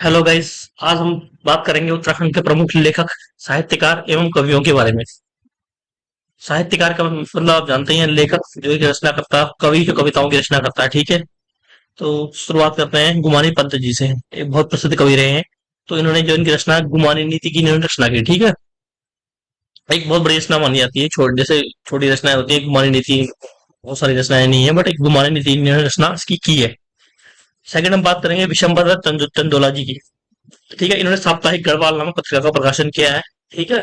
Hello guys. आज हम बात करेंगे उत्तराखंड के प्रमुख लेखक, साहित्यकार एवं कवियों के बारे में। साहित्यकार का मतलब आप जानते ही हैं, लेखक जो एक रचना करता है, कवि जो कविताओं की रचना करता है। ठीक है, तो शुरुआत करते हैं गुमानी पंत जी से। एक बहुत प्रसिद्ध कवि रहे हैं। तो इन्होंने जो इनकी रचना है, गुमानी नीति की इन्होंने रचना की। ठीक है, एक बहुत बड़ी रचना मानी जाती है। जैसे छोटी रचनाएं होती है, गुमानी नीति बहुत सारी रचनाएं नहीं है, बट एक गुमानी नीति इन्होंने रचना इसकी की है। सेकंड हम बात करेंगे विशंबर दत्त चंदोला जी की। ठीक है, इन्होंने साप्ताहिक गढ़वाल नामक पत्रिका का प्रकाशन किया है। ठीक है,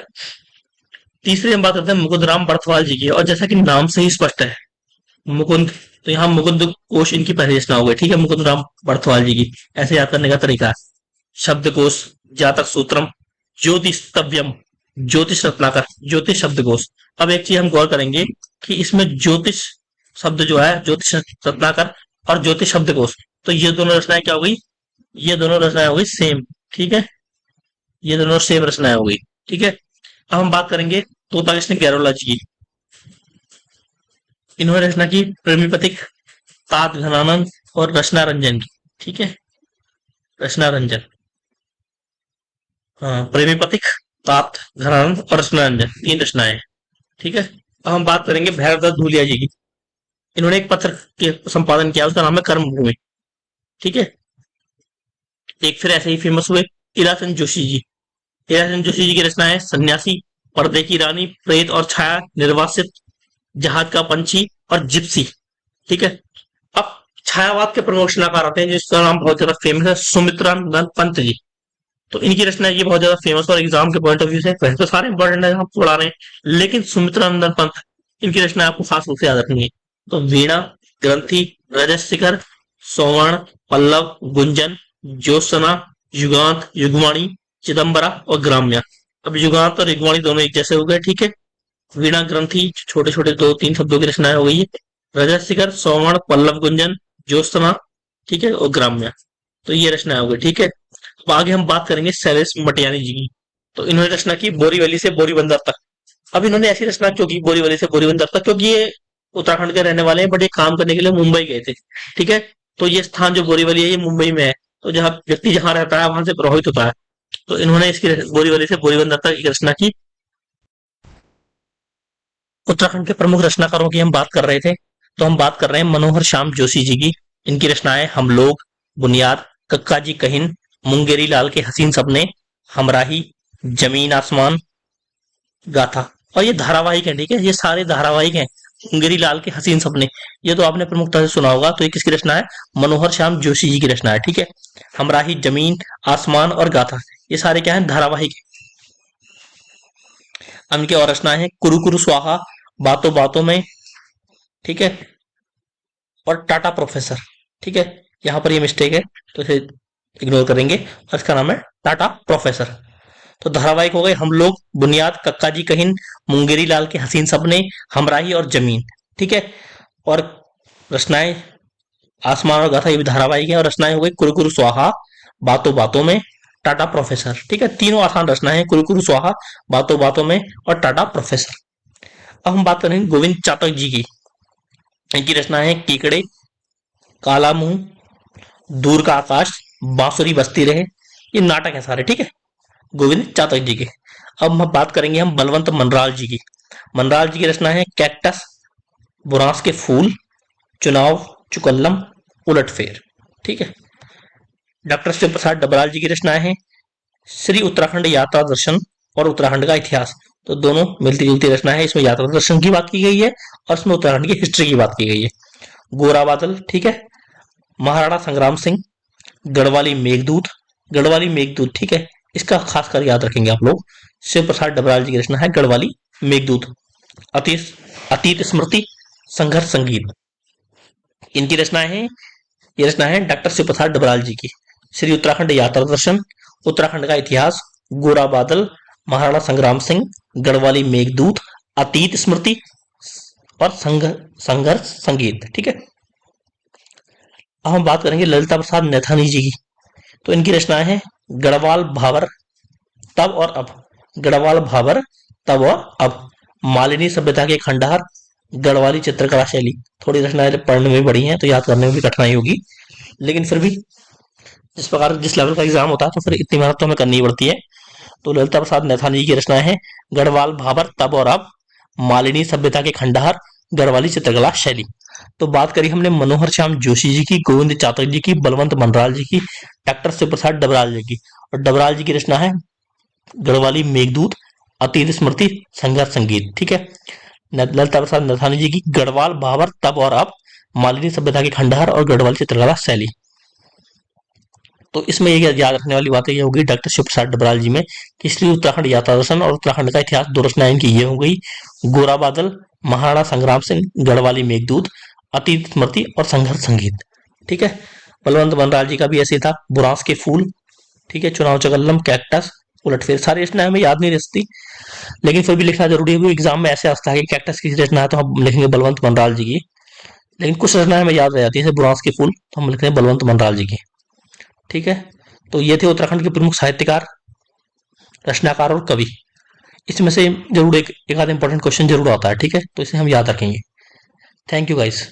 तीसरी हम बात करते हैं मुकुंद राम बड़थवाल जी की। और जैसा कि नाम से ही स्पष्ट है, मुकुंद, तो यहाँ मुकुंद कोश इनकी पहली रचना हो गई। ठीक है, मुकुंद राम बड़थवाल जी की। ऐसे याद करने का तरीका है, शब्दकोश, जातक सूत्रम, ज्योतिषव्यम, ज्योतिष रत्नाकर, ज्योतिष शब्दकोश। अब एक चीज हम गौर करेंगे कि इसमें ज्योतिष शब्द जो है, ज्योतिष रत्नाकर और ज्योतिष शब्दकोश, तो ये दोनों रचनाएं क्या हो गई? ये दोनों रचनाएं हो गई सेम। ठीक है, ये दोनों सेम रचनाएं हो गई। ठीक है, अब हम बात करेंगे तोता कृष्ण गैरोला जी की। इन्होंने रचना की प्रेमी पथिक, तात घनानंद और रचना रंजन की। ठीक है, रचना रंजन, हाँ, प्रेमी पथिक, तात घनानंद और रचना रंजन, तीन रचनाएं हैं। ठीक है, अब हम बात करेंगे भैरव दत्त धूलिया जी की। इन्होंने एक पत्र के संपादन किया, उसका नाम है कर्मभूमि। ठीक है, एक फिर ऐसे ही फेमस हुए इराचंद जोशी जी। इराचंद जोशी जी की रचना है सन्यासी, पर्दे की रानी, प्रेत और छाया, निर्वासित, जहाज का पंछी और जिप्सी। ठीक है, अब छायावाद के प्रमुख रचनाकार आते हैं जिसका नाम बहुत ज्यादा फेमस है, सुमित्रानंद पंत जी। तो इनकी रचना ये बहुत ज्यादा फेमस और एग्जाम के पॉइंट ऑफ व्यू से वैसे तो सारे इंपॉर्टेंट है, हम पढ़ा रहे हैं, लेकिन सुमित्रानंद पंत, इनकी रचना आपको खास रूप से याद रखनी है। तो वीणा, ग्रंथि, रजस्शिखर, सोवर्ण, पल्लव, गुंजन, ज्योत्सना, युगांत, युगवाणी, चिदम्बरा और ग्राम्या। अब युगांत और युगवाणी दोनों एक जैसे हो गए। ठीक है, वीणा ग्रंथि छोटे छोटे दो तीन शब्दों की रचनाएं हो गई है। रजत शिखर, सोमण, पल्लव गुंजन, ज्योत्सना, ठीक है, और ग्राम्य, तो ये रचनाएं हो गई। ठीक है, अब आगे हम बात करेंगे शैलेश मटियानी जी की। तो इन्होंने रचना की बोरीवली से बोरीबंदर तक। अब इन्होंने ऐसी रचना क्यों की बोरीवली से बोरीबंदर तक? क्योंकि ये उत्तराखंड के रहने वाले हैं, बट ये काम करने के लिए मुंबई गए थे। ठीक है, तो ये स्थान जो बोरीवली है ये मुंबई में है। तो जहाँ व्यक्ति जहाँ रहता है वहां से प्रभावित होता है। तो इन्होंने इसकी बोरीवली से बोरीबंदर तक एक रचना की। उत्तराखंड के प्रमुख रचनाकारों की हम बात कर रहे थे, तो हम बात कर रहे हैं मनोहर श्याम जोशी जी की। इनकी रचनाएं हम लोग, बुनियाद, कक्का जी कहिन, मुंगेरी लाल के हसीन सपने, हमराही, जमीन आसमान, गाथा। और ये धारावाहिक है। ठीक है, ये सारे धारावाहिक हैं। मुंगेरी लाल के हसीन सपने, ये तो आपने प्रमुखता से सुना होगा। तो ये किसकी रचना है? मनोहर श्याम जोशी जी की रचना है। ठीक है, हमराही, जमीन आसमान और गाथा, ये सारे क्या है? धारावाहिक है। इनकी और रचनाएं हैं कुरु कुरु स्वाहा, बातों बातों में, ठीक है, और टाटा प्रोफेसर। ठीक है, यहाँ पर ये मिस्टेक है, तो इसे इग्नोर करेंगे, और इसका नाम है टाटा प्रोफेसर। तो धारावाहिक हो गए हम लोग, बुनियाद, कक्का जी कहिन, मुंगेरी लाल के हसीन सपने, हमराही और जमीन। ठीक है, और रचनाएं आसमान और गाथा, ये भी धारावाहिक है। और रचनाएं हो गई कुरु स्वाहा, बातों बातों में, टाटा प्रोफेसर। ठीक है, तीनों आसान रचनाएं हैं, कुरु स्वाहा, बातों बातों में और टाटा प्रोफेसर। अब हम बात करेंगे गोविंद चातक जी की। इनकी रचना है कीकड़े, काला मुंह, दूर का आकाश, बांसुरी बजती रहे, ये नाटक है सारे। ठीक है, गोविंद चातक जी के। अब हम बात करेंगे हम बलवंत मनराल जी की। मनराल जी की रचना है कैक्टस, बुरांस के फूल, चुनाव, चुकल्लम, उलटफेर। ठीक है, डॉक्टर शिव प्रसाद डबराल जी की रचनाएं हैं श्री उत्तराखंड यात्रा दर्शन और उत्तराखंड का इतिहास। तो दोनों मिलती जुलती रचना है, इसमें यात्रा दर्शन की बात की गई है और इसमें उत्तराखंड की हिस्ट्री की बात की गई है। गोरा बादल, ठीक है, महाराणा संग्राम सिंह, गढ़वाली मेघदूत, गढ़वाली मेघदूत, ठीक है, इसका खासकर याद रखेंगे आप लोग। शिव प्रसाद डबराल जी की रचना है गढ़वाली मेघदूत। अतीत अतीत स्मृति, संघर्ष संगीत, इनकी रचनाएं हैं, ये रचना है डॉक्टर शिव प्रसाद डबराल जी की। श्री उत्तराखंड यात्रा दर्शन, उत्तराखंड का इतिहास, गोरा बादल, महाराणा संग्राम सिंह, गढ़वाली मेघदूत, अतीत स्मृति और संघर्ष संगीत। ठीक है, अब हम बात करेंगे ललिता प्रसाद नैथानी जी की। तो इनकी रचनाएं हैं गढ़वाल भावर, तब और अब, गढ़वाल भावर, तब और अब, मालिनी सभ्यता के खंडहर, गढ़वाली चित्रकला शैली। थोड़ी रचनाएं पढ़ने में बड़ी हैं तो याद करने में भी कठिनाई होगी, लेकिन फिर भी जिस प्रकार जिस लेवल का एग्जाम होता है तो फिर इतनी मेहनत तो हमें करनी ही पड़ती है। तो ललिता प्रसाद नैथानी जी की रचना है गढ़वाल भाबर तब और अब, मालिनी सभ्यता के खंडहर, गढ़वाली चित्रकला शैली। तो बात करी हमने मनोहर श्याम जोशी जी की, गोविंद चातक जी की, बलवंत मनराल जी की, डॉक्टर शिव प्रसाद डबराल जी की। और डबराल जी की रचना है गढ़वाली मेघदूत, अतीत स्मृति, संघर्ष संगीत। ठीक है। ललिता प्रसाद नथानी जी की गढ़वाल भाबर तब और अब, मालिनी सभ्यता के खंडहर और गढ़वाल चित्रकला शैली। तो इसमें ये याद रखने वाली बात ये होगी डॉक्टर शिव प्रसाद डबराल जी में कि इसलिए उत्तराखंड यात्रा दर्शन और उत्तराखंड का इतिहास दो रचनाएं इनकी ये हो गई, गोरा बादल, महाराणा संग्राम सिंह, गढ़वाली मेघदूत, अतीत स्मृति और संघर्ष संगीत। ठीक है। बलवंत बनराल जी का भी ऐसे था, बुरांस के फूल, ठीक है, चुनाव चकल्लम, कैक्टस, उलटफेर। सारी रचनाएं हमें याद नहीं रहती, लेकिन फिर भी लिखना जरूरी है, एग्जाम में ऐसे आता है कि कैक्टस की रचना है तो हम लिखेंगे बलवंत बनराल जी की, लेकिन कुछ रचनाएं हमें याद रह जाती है, जैसे बुरांस के फूल तो हम लिखते हैं बलवंत बनराल जी की। ठीक है। तो ये थे उत्तराखंड के प्रमुख साहित्यकार, रचनाकार और कवि। इसमें से जरूर एक आध इंपॉर्टेंट क्वेश्चन जरूर आता है। ठीक है, तो इसे हम याद रखेंगे। Thank you guys.